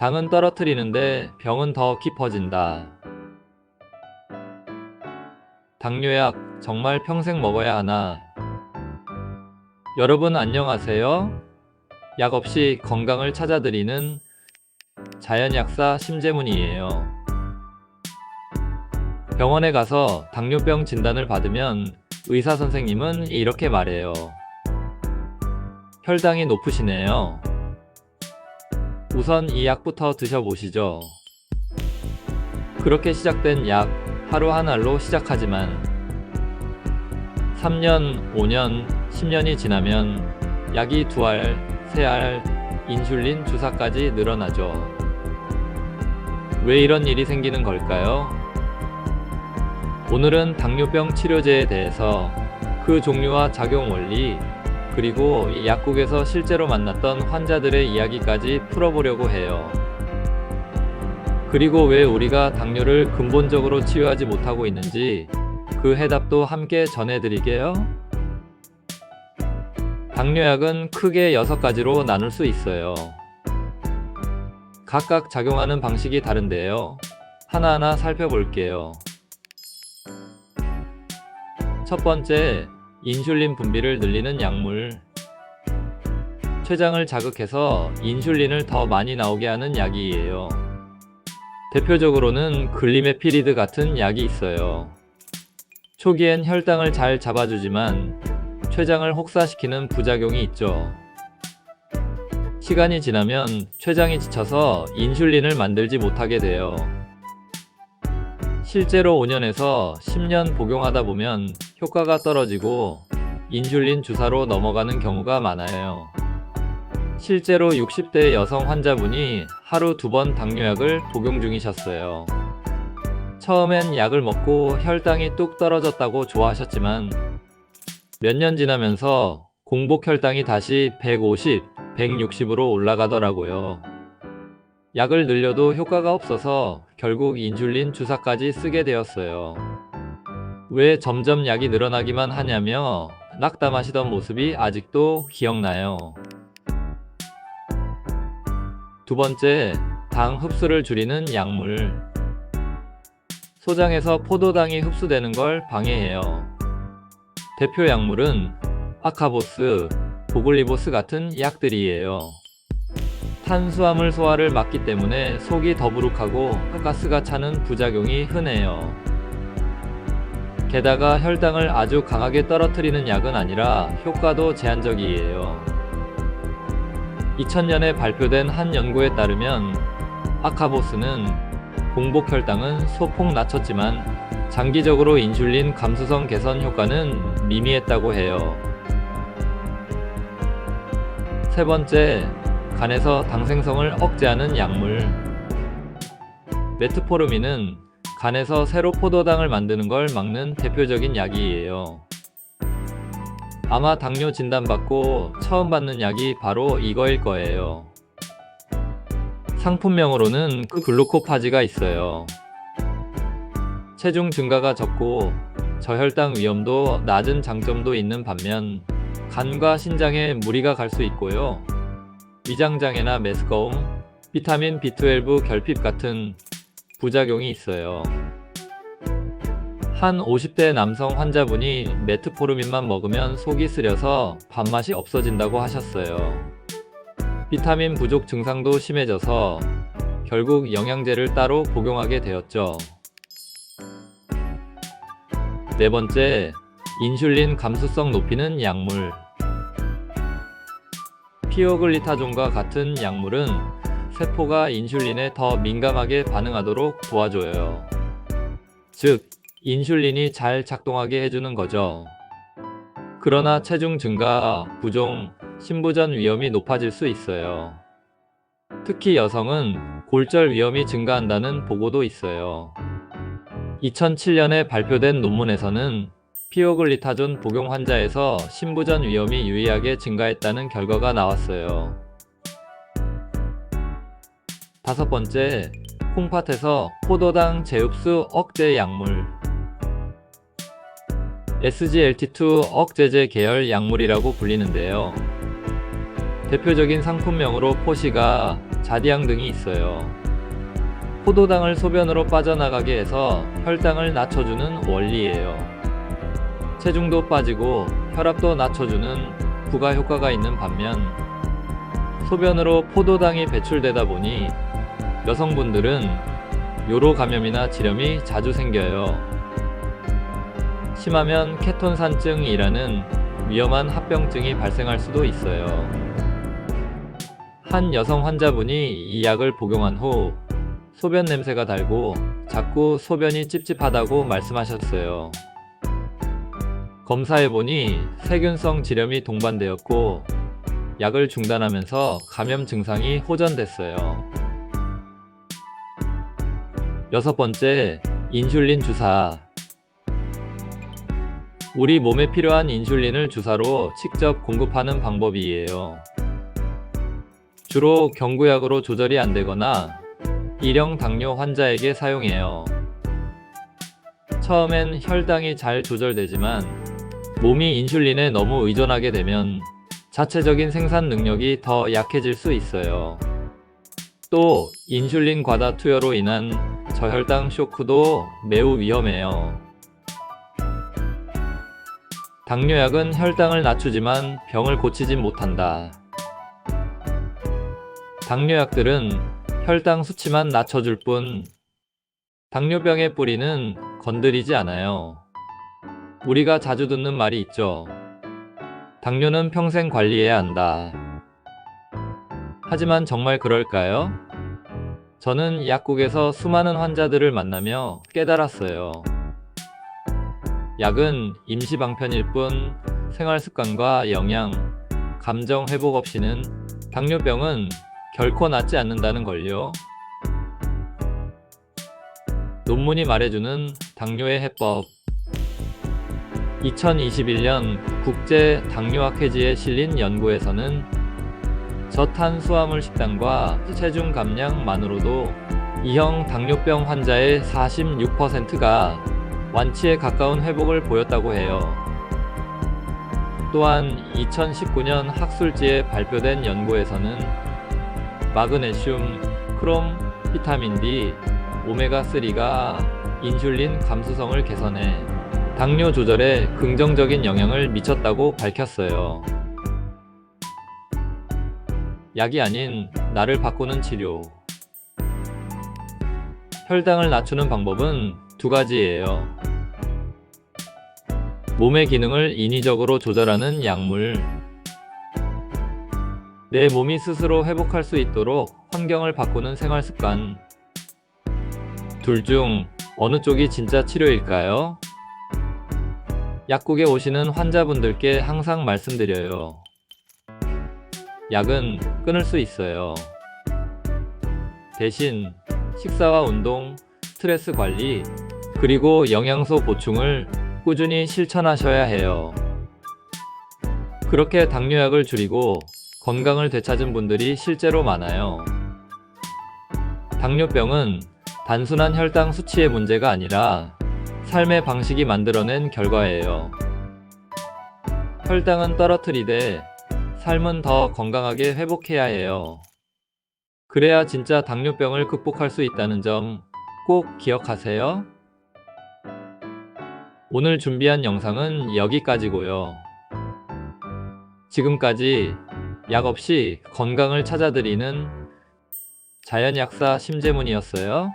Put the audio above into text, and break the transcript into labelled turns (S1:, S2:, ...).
S1: 당은 떨어뜨리는데 병은 더 깊어진다. 당뇨약 정말 평생 먹어야 하나? 여러분 안녕하세요. 약 없이 건강을 찾아드리는 자연약사 심재문이에요. 병원에 가서 당뇨병 진단을 받으면 의사 선생님은 이렇게 말해요. 혈당이 높으시네요. 우선 이 약부터 드셔보시죠. 그렇게 시작된 약 하루 한 알로 시작하지만 3년, 5년, 10년이 지나면 약이 2알, 3알, 인슐린 주사까지 늘어나죠. 왜 이런 일이 생기는 걸까요? 오늘은 당뇨병 치료제에 대해서 그 종류와 작용 원리, 그리고 약국에서 실제로 만났던 환자들의 이야기까지 풀어보려고 해요. 그리고 왜 우리가 당뇨를 근본적으로 치유하지 못하고 있는지 그 해답도 함께 전해드릴게요. 당뇨약은 크게 6가지로 나눌 수 있어요. 각각 작용하는 방식이 다른데요. 하나하나 살펴볼게요. 첫 번째, 인슐린 분비를 늘리는 약물. 췌장을 자극해서 인슐린을 더 많이 나오게 하는 약이에요. 대표적으로는 글리메피리드 같은 약이 있어요. 초기엔 혈당을 잘 잡아주지만 췌장을 혹사시키는 부작용이 있죠. 시간이 지나면 췌장이 지쳐서 인슐린을 만들지 못하게 돼요. 실제로 5년에서 10년 복용하다 보면 효과가 떨어지고 인슐린 주사로 넘어가는 경우가 많아요. 실제로 60대 여성 환자분이 하루 2번 당뇨약을 복용 중이셨어요. 처음엔 약을 먹고 혈당이 뚝 떨어졌다고 좋아하셨지만 몇 년 지나면서 공복 혈당이 다시 150, 160으로 올라가더라고요. 약을 늘려도 효과가 없어서 결국 인슐린 주사까지 쓰게 되었어요. 왜 점점 약이 늘어나기만 하냐며 낙담하시던 모습이 아직도 기억나요. 두 번째, 당 흡수를 줄이는 약물. 소장에서 포도당이 흡수되는 걸 방해해요. 대표 약물은 아카보스, 보글리보스 같은 약들이에요. 탄수화물 소화를 막기 때문에 속이 더부룩하고 가스가 차는 부작용이 흔해요. 게다가 혈당을 아주 강하게 떨어뜨리는 약은 아니라 효과도 제한적이에요. 2000년에 발표된 한 연구에 따르면 아카보스는 공복 혈당은 소폭 낮췄지만 장기적으로 인슐린 감수성 개선 효과는 미미했다고 해요. 세 번째, 간에서 당 생성을 억제하는 약물. 메트포르민은 간에서 새로 포도당을 만드는 걸 막는 대표적인 약이에요. 아마 당뇨 진단받고 처음 받는 약이 바로 이거일 거예요. 상품명으로는 글루코파지가 있어요. 체중 증가가 적고 저혈당 위험도 낮은 장점도 있는 반면 간과 신장에 무리가 갈 수 있고요. 위장장애나 메스꺼움, 비타민 B12 결핍 같은 부작용이 있어요. 한 50대 남성 환자분이 메트포르민만 먹으면 속이 쓰려서 밥맛이 없어진다고 하셨어요. 비타민 부족 증상도 심해져서 결국 영양제를 따로 복용하게 되었죠. 네 번째, 인슐린 감수성 높이는 약물. 피오글리타존과 같은 약물은 세포가 인슐린에 더 민감하게 반응하도록 도와줘요. 즉, 인슐린이 잘 작동하게 해주는 거죠. 그러나 체중 증가, 부종, 신부전 위험이 높아질 수 있어요. 특히 여성은 골절 위험이 증가한다는 보고도 있어요. 2007년에 발표된 논문에서는 피오글리타존 복용 환자에서 신부전 위험이 유의하게 증가했다는 결과가 나왔어요. 다섯 번째, 콩팥에서 포도당 재흡수 억제 약물. SGLT2 억제제 계열 약물이라고 불리는데요. 대표적인 상품명으로 포시가, 자디앙 등이 있어요. 포도당을 소변으로 빠져나가게 해서 혈당을 낮춰주는 원리예요. 체중도 빠지고 혈압도 낮춰주는 부가 효과가 있는 반면 소변으로 포도당이 배출되다 보니 여성분들은 요로 감염이나 지렴이 자주 생겨요. 심하면 케톤산증이라는 위험한 합병증이 발생할 수도 있어요. 한 여성 환자분이 이 약을 복용한 후 소변 냄새가 달고 자꾸 소변이 찝찝하다고 말씀하셨어요. 검사해보니 세균성 지렴이 동반되었고 약을 중단하면서 감염 증상이 호전됐어요. 여섯 번째, 인슐린 주사. 우리 몸에 필요한 인슐린을 주사로 직접 공급하는 방법이에요. 주로 경구약으로 조절이 안 되거나 일형 당뇨 환자에게 사용해요. 처음엔 혈당이 잘 조절되지만 몸이 인슐린에 너무 의존하게 되면 자체적인 생산 능력이 더 약해질 수 있어요. 또 인슐린 과다 투여로 인한 저혈당 쇼크도 매우 위험해요. 당뇨약은 혈당을 낮추지만 병을 고치진 못한다. 당뇨약들은 혈당 수치만 낮춰줄 뿐 당뇨병의 뿌리는 건드리지 않아요. 우리가 자주 듣는 말이 있죠. 당뇨는 평생 관리해야 한다. 하지만 정말 그럴까요? 저는 약국에서 수많은 환자들을 만나며 깨달았어요. 약은 임시방편일 뿐 생활습관과 영양, 감정 회복 없이는 당뇨병은 결코 낫지 않는다는 걸요. 논문이 말해주는 당뇨의 해법. 2021년 국제 당뇨학회지에 실린 연구에서는 저탄수화물 식단과 체중 감량만으로도 2형 당뇨병 환자의 46%가 완치에 가까운 회복을 보였다고 해요. 또한 2019년 학술지에 발표된 연구에서는 마그네슘, 크롬, 비타민 D, 오메가3가 인슐린 감수성을 개선해 당뇨 조절에 긍정적인 영향을 미쳤다고 밝혔어요. 약이 아닌 나를 바꾸는 치료. 혈당을 낮추는 방법은 두 가지예요. 몸의 기능을 인위적으로 조절하는 약물. 내 몸이 스스로 회복할 수 있도록 환경을 바꾸는 생활 습관. 둘 중 어느 쪽이 진짜 치료일까요? 약국에 오시는 환자분들께 항상 말씀드려요. 약은 끊을 수 있어요. 대신 식사와 운동, 스트레스 관리, 그리고 영양소 보충을 꾸준히 실천하셔야 해요. 그렇게 당뇨약을 줄이고 건강을 되찾은 분들이 실제로 많아요. 당뇨병은 단순한 혈당 수치의 문제가 아니라 삶의 방식이 만들어낸 결과예요. 혈당은 떨어뜨리되 삶은 더 건강하게 회복해야 해요. 그래야 진짜 당뇨병을 극복할 수 있다는 점 꼭 기억하세요. 오늘 준비한 영상은 여기까지고요. 지금까지 약 없이 건강을 찾아드리는 자연약사 심재문이었어요.